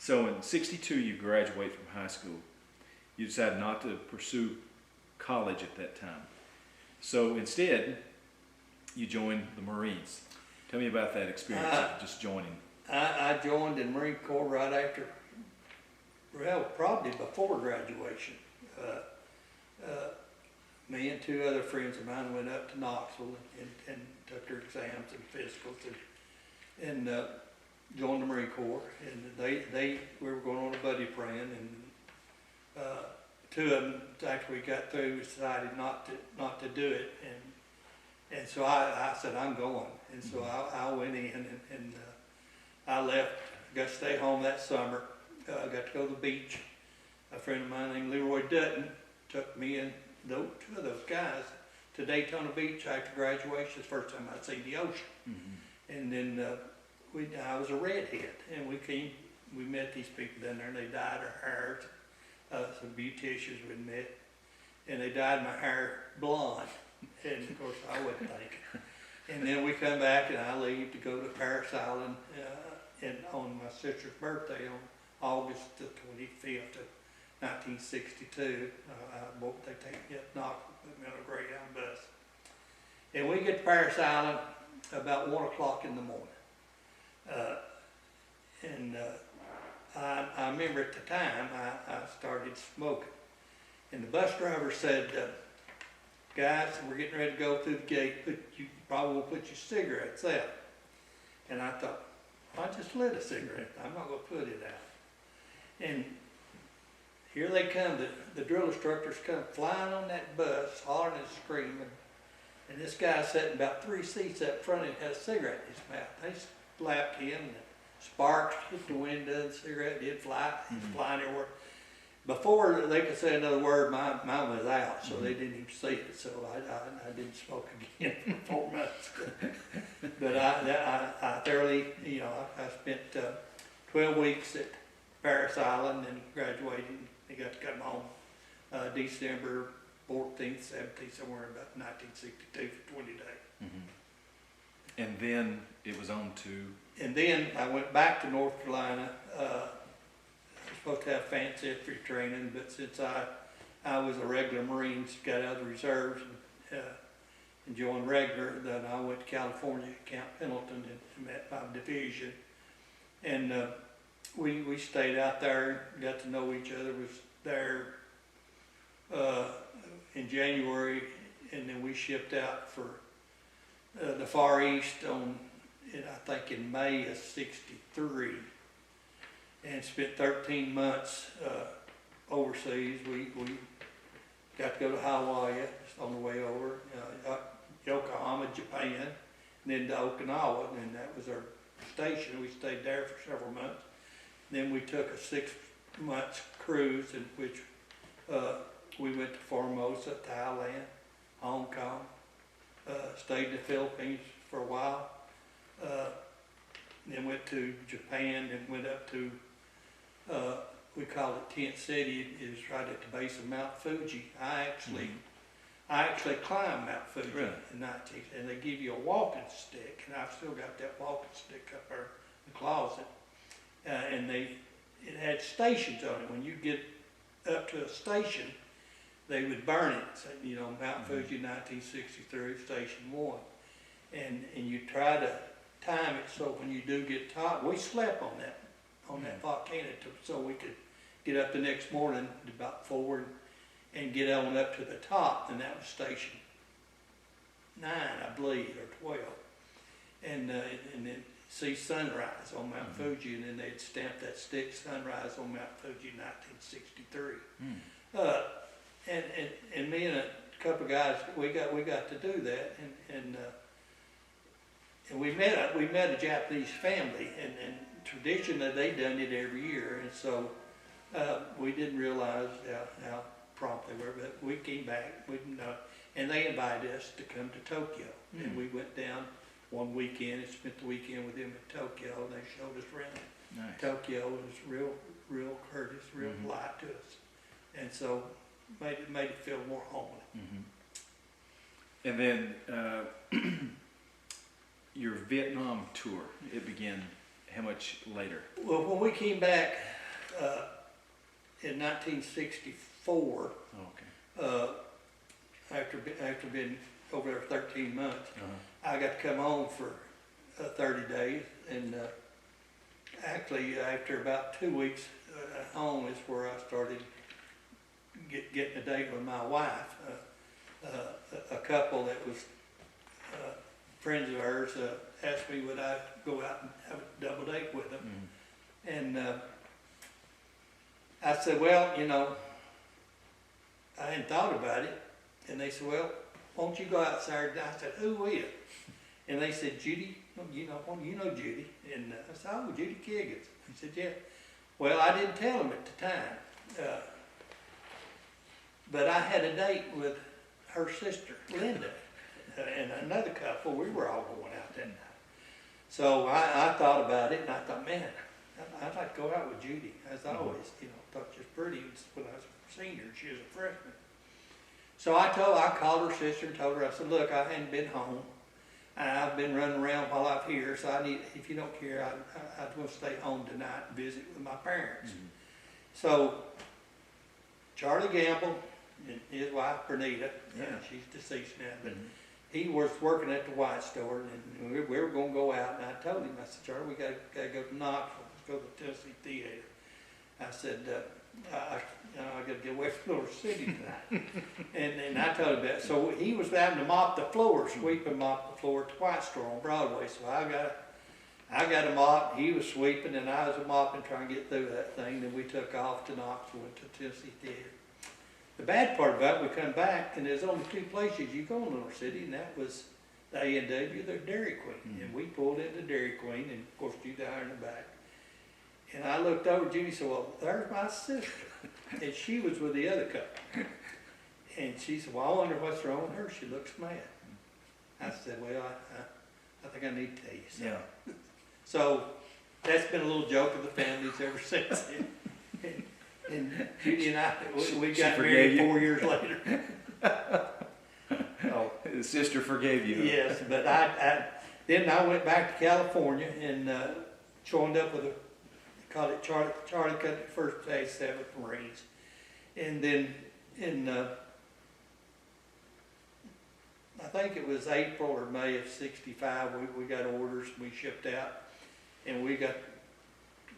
So in '62, you graduate from high school. You decided not to pursue college at that time. So instead, you joined the Marines. Tell me about that experience of just joining. I joined the Marine Corps right after, well, probably before graduation. Me and two other friends of mine went up to Knoxville and took their exams and physicals and joined the Marine Corps. And we were going on a buddy plan, and two of them, after we got through, decided not to do it. And so I said, I'm going. And so I went in and I left, got to stay home that summer. I got to go to the beach. A friend of mine named Leroy Dutton took me and two of those guys to Daytona Beach after graduation. It's the first time I'd seen the ocean. Mm-hmm. And then I was a redhead, and we met these people down there, and they dyed our hair. Some beauticians we met, and they dyed my hair blonde. And of course I wasn't thinking. And then we come back, and I leave to go to Paris Island and on my sister's birthday on August the 25th of 1962. They take me up Knoxville, put me on a Greyhound bus. And we get to Paris Island about 1 o'clock in the morning. I remember at the time I started smoking. And the bus driver said, guys, we're getting ready to go through the gate, you probably will put your cigarettes out. And I thought, I just lit a cigarette, I'm not going to put it out. And here they come, the drill instructors come flying on that bus, hollering and screaming. And this guy sitting about 3 seats up front and had a cigarette in his mouth. They slapped him, and sparks hit the window, the cigarette did fly, flying everywhere. Before they could say another word, mine was out, so they didn't even see it. So I didn't smoke again for 4 months. But I thoroughly, I spent 12 weeks at Paris Island and graduated. I got to come home December 14th, 17th, somewhere about 1962 for 20 days. Mm-hmm. And then it was on to? And then I went back to North Carolina. I was supposed to have fancy infantry training, but since I was a regular Marine, got out of the reserves and joined regular, then I went to California, Camp Pendleton, and met my division. And we stayed out there, got to know each other, was there in January, and then we shipped out for the Far East I think in May of '63, and spent 13 months overseas. We got to go to Hawaii on the way over, Yokohama, Japan, and then to Okinawa, and that was our station. We stayed there for several months. Then we took a 6-month cruise in which we went to Formosa, Thailand, Hong Kong, stayed in the Philippines for a while, then went to Japan and went up to, we call it Tent City. It is right at the base of Mount Fuji. I actually climbed Mount Fuji in 19, and they give you a walking stick, and I've still got that walking stick up there in the closet. And it had stations on it. When you get up to a station, they would burn it. So, Mount Fuji 1963, Station 1. And you try to time it so when you do get top, we slept on that volcano so we could get up the next morning about 4 and get on up to the top, and that was Station 9, I believe, or 12. And then see sunrise on Mount Fuji, and then they'd stamp that stick, sunrise on Mount Fuji, 1963. And me and a couple of guys, we got to do that, and we met a Japanese family, and traditionally they done it every year, and so we didn't realize how prompt they were, but we came back, and they invited us to come to Tokyo, and we went down one weekend and spent the weekend with them in Tokyo, and they showed us around. Nice. Tokyo was real courteous, real polite to us, and so made it feel more homely. And then your Vietnam tour, it began how much later? Well, when we came back in 1964, Okay. after being over there 13 months, Uh-huh. I got to come home for 30 days, and actually after about 2 weeks at home is where I started getting a date with my wife. A couple that was friends of hers asked me would I go out and have a double date with them. Mm-hmm. And I said, well, you know, I hadn't thought about it. And they said, well, won't you go out Saturday? I said, who will? And they said, Judy, you know Judy. And I said, oh, Judy Kiggins. He said, yeah. Well, I didn't tell them at the time. But I had a date with her sister, Linda, and another couple. We were all going out that night. So I thought about it, and I thought, man, I'd like to go out with Judy. As I always, thought she was pretty when I was a senior. She was a freshman. So I called her sister and told her, I said, look, I hadn't been home. I've been running around while I'm here, so if you don't care, I'd want to stay home tonight and visit with my parents. Mm-hmm. So Charlie Gamble and his wife, Bernita, Yeah. she's deceased now, but Mm-hmm. he was working at the White Store, and we were going to go out, and I told him, I said, Charlie, we got to go to Knoxville, let's go to the Tennessee Theater. I said, I got to get away from Little City tonight. and I told him that. So he was having to mop the floor, mop the floor at the White Store on Broadway. So I got a mop, he was sweeping, and I was a mopping, trying to get through that thing. Then we took off to Knoxville, went to Tennessee Theater. The bad part about it, we come back, and there's only two places you go in Little City, and that was the A&W, the Dairy Queen. And we pulled into Dairy Queen, and of course, you down in the back. And I looked over, Judy said, well, there's my sister. And she was with the other couple. And she said, well, I wonder what's wrong with her. She looks mad. I said, well, I think I need to tell you something. Yeah. So that's been a little joke of the families ever since. And Judy and I, we got married 4 years later. Oh. His sister forgave you. Yes, but then I went back to California and joined up with called it Charlie cut the first day, 7th Marines. And then in, I think it was April or May of '65, we got orders, we shipped out, and we got to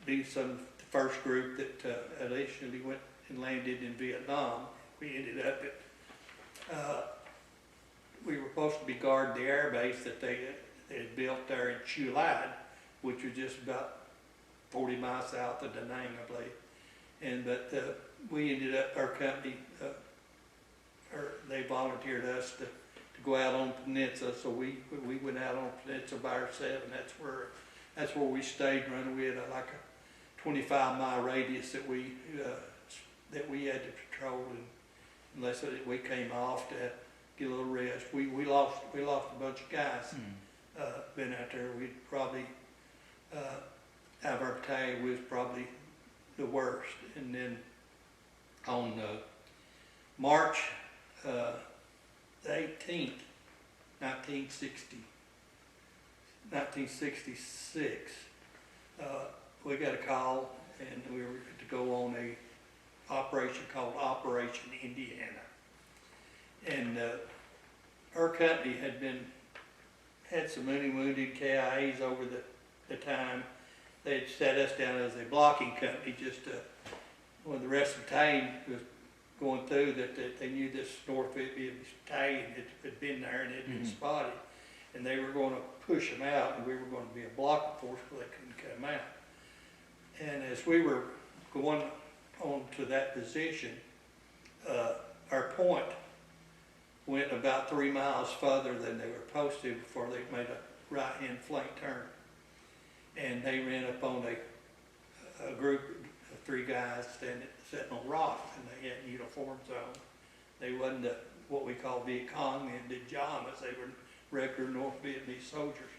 be the first group that initially went and landed in Vietnam. We ended up at, we were supposed to be guarding the air base that they had built there in Chulad, which was just about 40 miles south of Da Nang, I believe. But we ended up, our company, they volunteered us to go out on the peninsula, so we went out on the peninsula by ourselves, and that's where we stayed running. We had like a 25-mile radius that we had to patrol, and unless we came off to get a little rest. We lost a bunch of guys. Been out there. We probably out of our battalion, we was probably the worst. And then on March the 18th, 1966, we got a call, and we were to go on a operation called Operation Indiana. And our company had some wounded KIAs over the time. They had set us down as a blocking company, just when the rest of the battalion was going through, that they knew this North Vietnamese battalion had been there and had been spotted, and they were going to push them out, and we were going to be a blocking force, but they couldn't come out. And as we were going on to that position, our point went about 3 miles further than they were supposed to before they made a right-hand flank turn. And they ran up on a group of 3 guys sitting on rocks, and they had uniforms on. They wasn't what we call Viet Cong and the Jamas. They were regular North Vietnamese soldiers.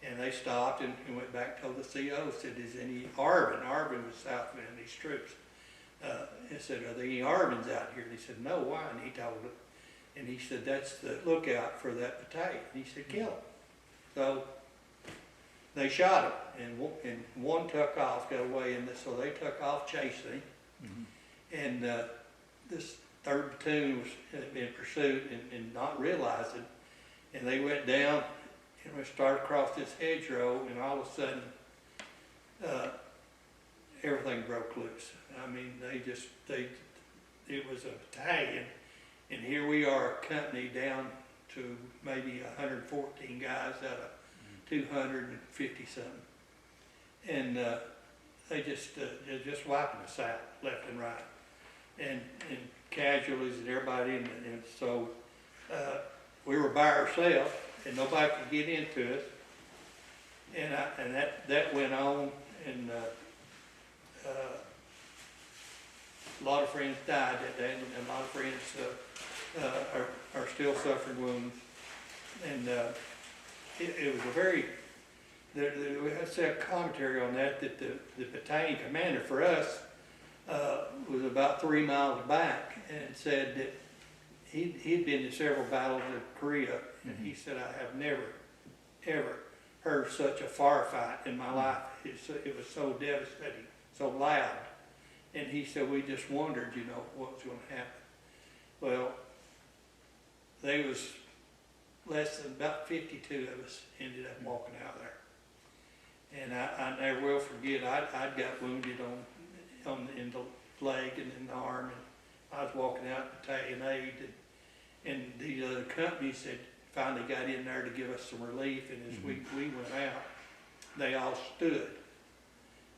And they stopped and went back, told the CO, said, is any Arvin? Arvin was South Vietnamese troops. And said, are there any Arvins out here? And he said, no, why? And he told them. And he said, that's the lookout for that battalion. And he said, kill them. So they shot him, and one took off, got away, and so they took off chasing him. And this third platoon was in pursuit and not realizing, and they went down and we started across this hedgerow, and all of a sudden everything broke loose. I mean, it was a battalion, and here we are, a company down to maybe 114 guys out of 250 something, and they just wiping us out left and right, and casualties and everybody, and so we were by ourselves, and nobody could get into us, and that went on, and a lot of friends died that day, and a lot of friends are still suffering wounds, and it was a very, we had to say a commentary on that the battalion commander for us was about 3 miles back, and said that he'd been to several battles in Korea, and he said, I have never, ever heard such a firefight in my life. It was so devastating, so loud. And he said, we just wondered, what was going to happen. Well, there was less than about 52 of us ended up walking out there. And I never will forget, I'd got wounded in the leg and in the arm, and I was walking out battalion aid, and the other companies had finally got in there to give us some relief, and as we went out, they all stood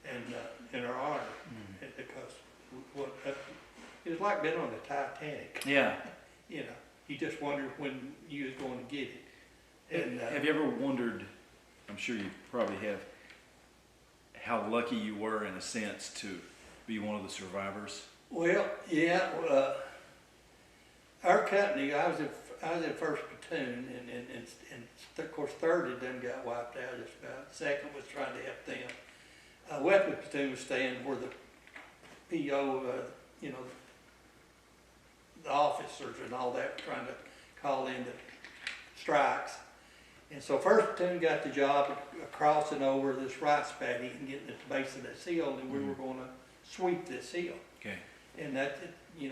and in our honor, because it was like being on the Titanic. Yeah. You just wondered when you was going to get it. And have you ever wondered, I'm sure you probably have, how lucky you were in a sense to be one of the survivors? Well, yeah, our company, I was in first platoon, and of course third had done got wiped out just about. Second was trying to help them. Weapons platoon was staying where the PO, the officers and all that, trying to call in the strikes. And so first platoon got the job of crossing over this rice paddy and getting at the base of that hill, and we were going to sweep this hill. Okay. And that, we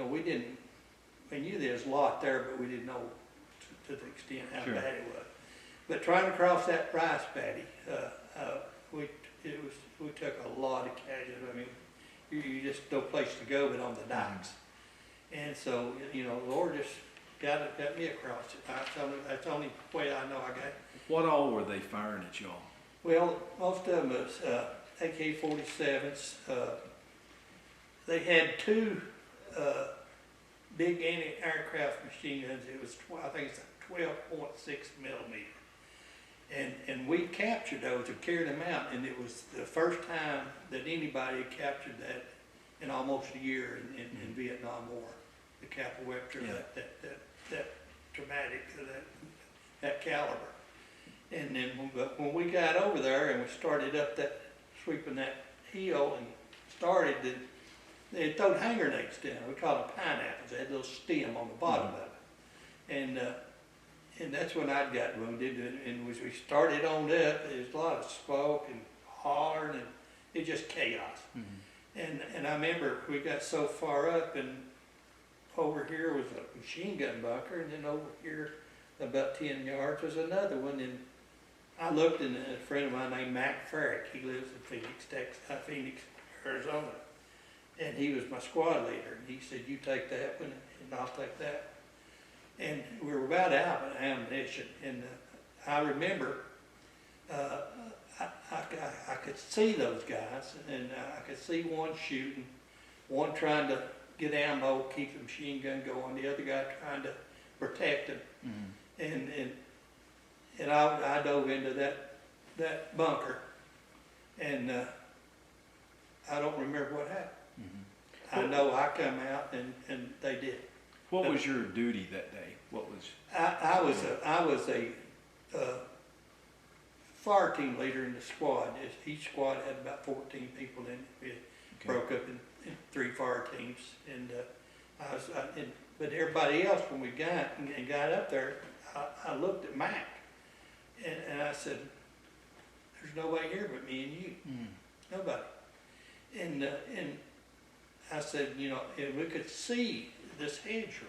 knew there was a lot there, but we didn't know to the extent how Sure. bad it was. But trying to cross that rice paddy, we took a lot of casualties. I mean, you just no place to go but on the docks. And so, the Lord just got me across it. That's the only way I know I got it. What all were they firing at y'all? Well, most of them was AK-47s. They had two big anti-aircraft machine guns. It was, I think it's 12.6 millimeter. And we captured those and carried them out, and it was the first time that anybody had captured that in almost a year in Vietnam War. The capital weapon, that traumatic, that caliber. And then when we got over there and we started up sweeping that hill and started, they had thrown hand grenades down. We called them pineapples. They had a little stem on the bottom of it. And that's when I got wounded. And as we started on up, there was a lot of smoke and hollering, and it was just chaos. And I remember we got so far up, and over here was a machine gun bunker, and then over here about 10 yards was another one. And I looked, and a friend of mine named Mac Farrick, he lives in Phoenix, Arizona. And he was my squad leader, and he said, you take that one, and I'll take that. And we were about out of ammunition, and I remember I could see those guys, and I could see one shooting, one trying to get ammo, keep the machine gun going, the other guy trying to protect him. And I dove into that bunker, and I don't remember what happened. I know I come out, and they did. What was your duty that day? What was? I was a fire team leader in the squad. Each squad had about 14 people in it. It broke up in 3 fire teams, and but everybody else, when we got up there, I looked at Mac, and I said, "There's there's nobody here but me and you. Nobody. And I said, you know, and we could see this hedgerow,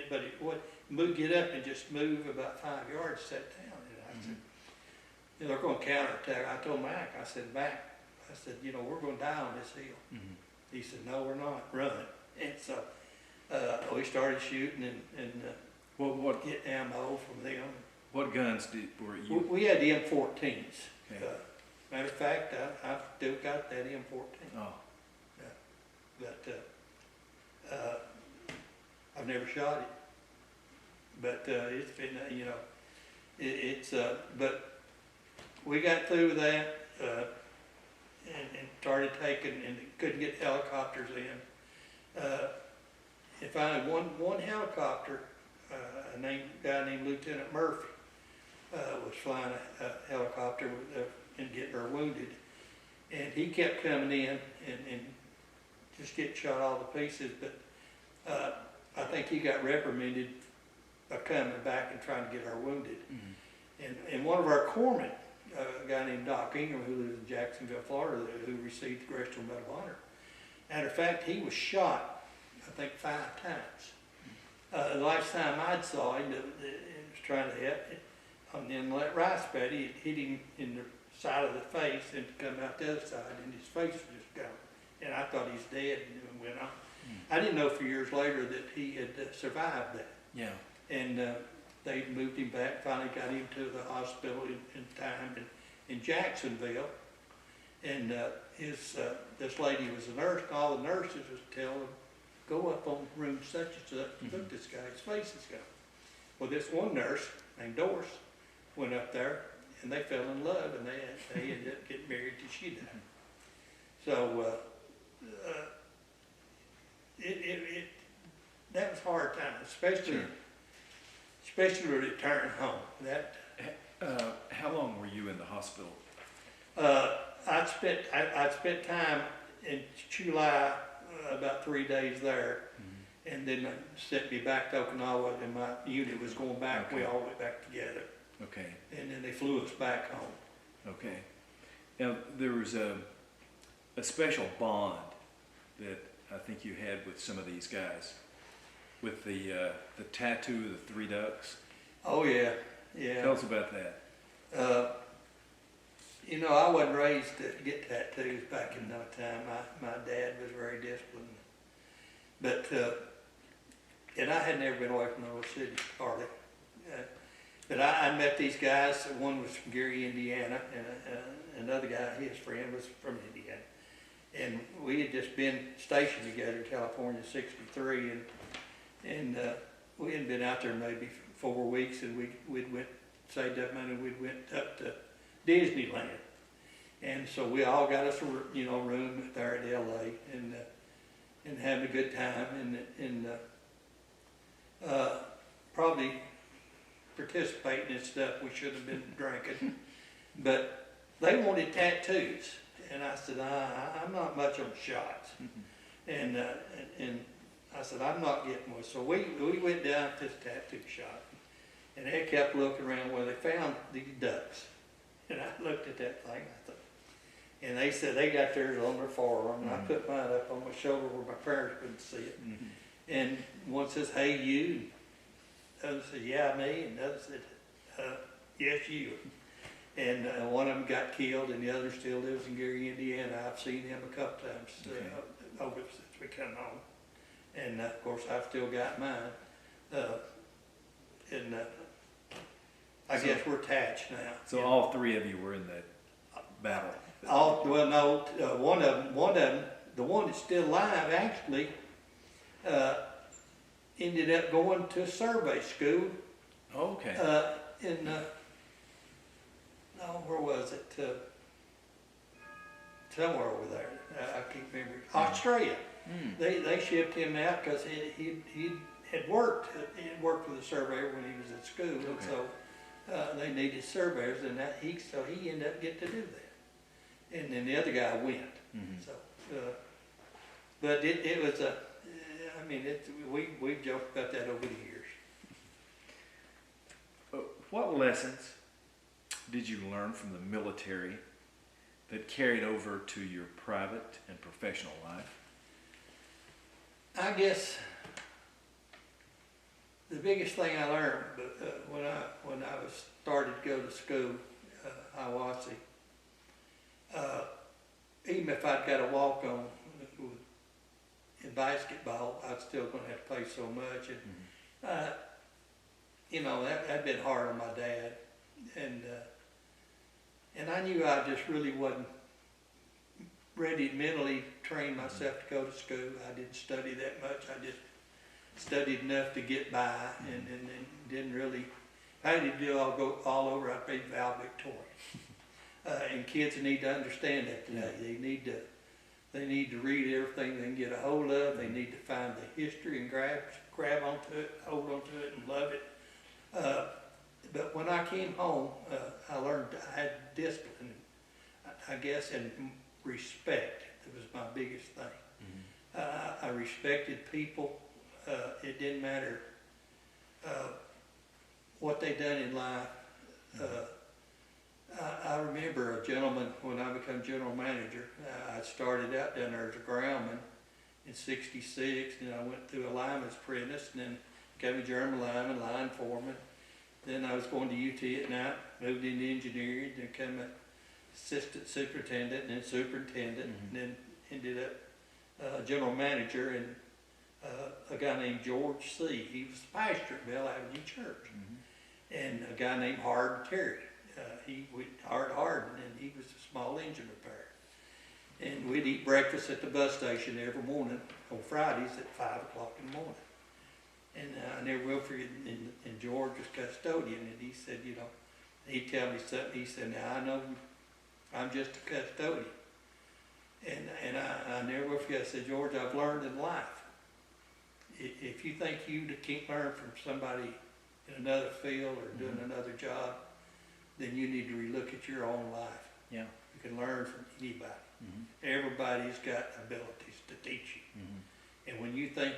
but it would get up and just move about 5 yards, sat down. And I said, you know, they're going to counterattack. I told Mac, I said, you know, we're going to die on this hill. He said, no, we're not. Run. And so we started shooting and get ammo from them. What guns were you? We had the M14s. Okay. Matter of fact, I've still got that M14. Oh. But I've never shot it. But it's been, you know, but we got through that and started taking, and couldn't get helicopters in. And finally, one helicopter, a guy named Lieutenant Murphy, was flying a helicopter and getting her wounded. And he kept coming in and just getting shot all to pieces. But I think he got reprimanded by coming back and trying to get her wounded. And one of our corpsmen, a guy named Doc Ingram, who lives in Jacksonville, Florida, who received the Congressional Medal of Honor. Matter of fact, he was shot, I think, 5 times. The last time I saw him, he was trying to help him. And then that rice paddy, it hit him in the side of the face and come out the other side, and his face was just gone. And I thought he's dead, and went on. I didn't know for years later that he had survived that. Yeah. And they moved him back, finally got him to the hospital in time in Jacksonville. And this lady was a nurse, and all the nurses was telling him, go up on room such and such, look, this guy's face is gone. Well, this one nurse named Doris went up there, and they fell in love, and they ended up getting married till she died. So that was a hard time, especially when it turned home. How long were you in the hospital? I'd spent time in July, about 3 days there, and then sent me back to Okinawa, and my unit was going back. Okay. We all went back together. Okay. And then they flew us back home. Okay. Now there was a special bond that I think you had with some of these guys, with the tattoo of the 3 ducks. Oh yeah, yeah. Tell us about that. You know, I wasn't raised to get tattoos back in no time. My dad was very disciplined, but and I had never been away from the little city hardly. But I met these guys. One was from Gary, Indiana, and another guy, his friend, was from Indiana. And we had just been stationed together in California, '63, and we hadn't been out there maybe 4 weeks, and we'd saved up money, and we went up to Disneyland. And so we all got us a room there at LA, and having a good time, and probably participating in stuff we should have been drinking. But they wanted tattoos, and I said, I'm not much on shots. And I said, I'm not getting one. So we went down to this tattoo shop, and they kept looking around where they found these ducks. And I looked at that thing, I thought, and they said they got theirs on their forearm, and I put mine up on my shoulder where my parents couldn't see it. And one says, hey, you. The other said, yeah, me. And the other said, yes, you. And one of them got killed, and the other still lives in Gary, Indiana. I've seen him a couple times over since we come home. And of course, I've still got mine. I guess we're attached now. So all 3 of you were in that battle? Well, no, one of them, the one that's still alive, actually ended up going to survey school. Okay. Where was it? Somewhere over there. I can't remember. Australia. They shipped him out because he had worked. He had worked for the surveyor when he was at school, and so they needed surveyors, and so he ended up getting to do that. And then the other guy went. So, but it was a. I mean, we've joked about that over the years. What lessons did you learn from the military that carried over to your private and professional life? I guess the biggest thing I learned, but when I was started to go to school, Hiawassee, even if I'd got a walk on in basketball, I was still going to have to play so much, and you know, that'd been hard on my dad, and I knew I just really wasn't ready to mentally train myself to go to school. I didn't study that much. I just studied enough to get by, and didn't really. If I had to do all over, I'd be valedictorian. And kids need to understand that today. They need to read everything they can get a hold of. They need to find the history and grab onto it, hold onto it, and love it. But when I came home, I learned I had discipline, I guess, and respect. It was my biggest thing. I respected people. It didn't matter what they done in life. I remember a gentleman, when I became general manager, I started out down there as a groundman in '66, and I went through a lineman's apprentice, and then became a German lineman, line foreman. Then I was going to UT at night, moved into engineering, then became an assistant superintendent, and then superintendent, and then ended up general manager, and a guy named George C. He was the pastor at Bell Avenue Church, and a guy named Hard Terry. He Harden, and he was a small engine repairer. And we'd eat breakfast at the bus station every morning on Fridays at 5 o'clock in the morning. And I never will forget, and George was custodian, and he said, you know, he'd tell me something. He said, now I know I'm just a custodian. And I never will forget, I said, George, I've learned in life. If you think you can't learn from somebody in another field or doing another job, then you need to relook at your own life. Yeah. You can learn from anybody. Everybody's got abilities to teach you. And when you think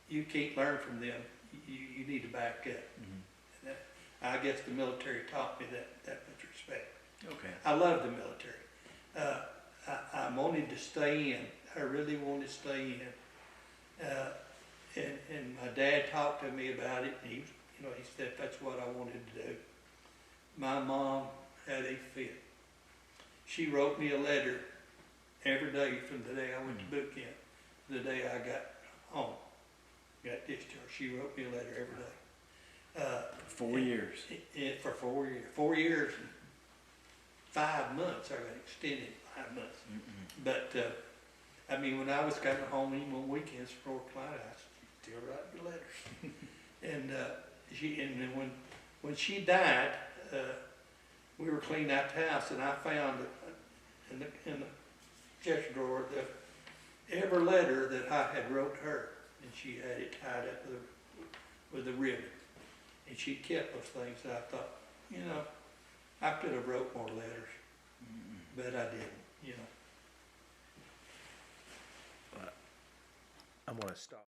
you can't learn from them, you need to back up. And I guess the military taught me that much respect. Okay. I love the military. I wanted to stay in. I really wanted to stay in. And my dad talked to me about it, and he said that's what I wanted to do. My mom had a fit. She wrote me a letter every day from the day I went to boot camp to the day I got home, got discharged. She wrote me a letter every day. For 4 years. For 4 years. 4 years and 5 months. I got extended 5 months. But I mean, when I was coming home, even on weekends for North Carolina, I still write me letters. And then when she died, we were cleaning out the house, and I found in the chest drawer every letter that I had wrote her, and she had it tied up with a ribbon, and she kept those things. And I thought, you know, I could have wrote more letters, but I didn't. You know. I'm going to stop.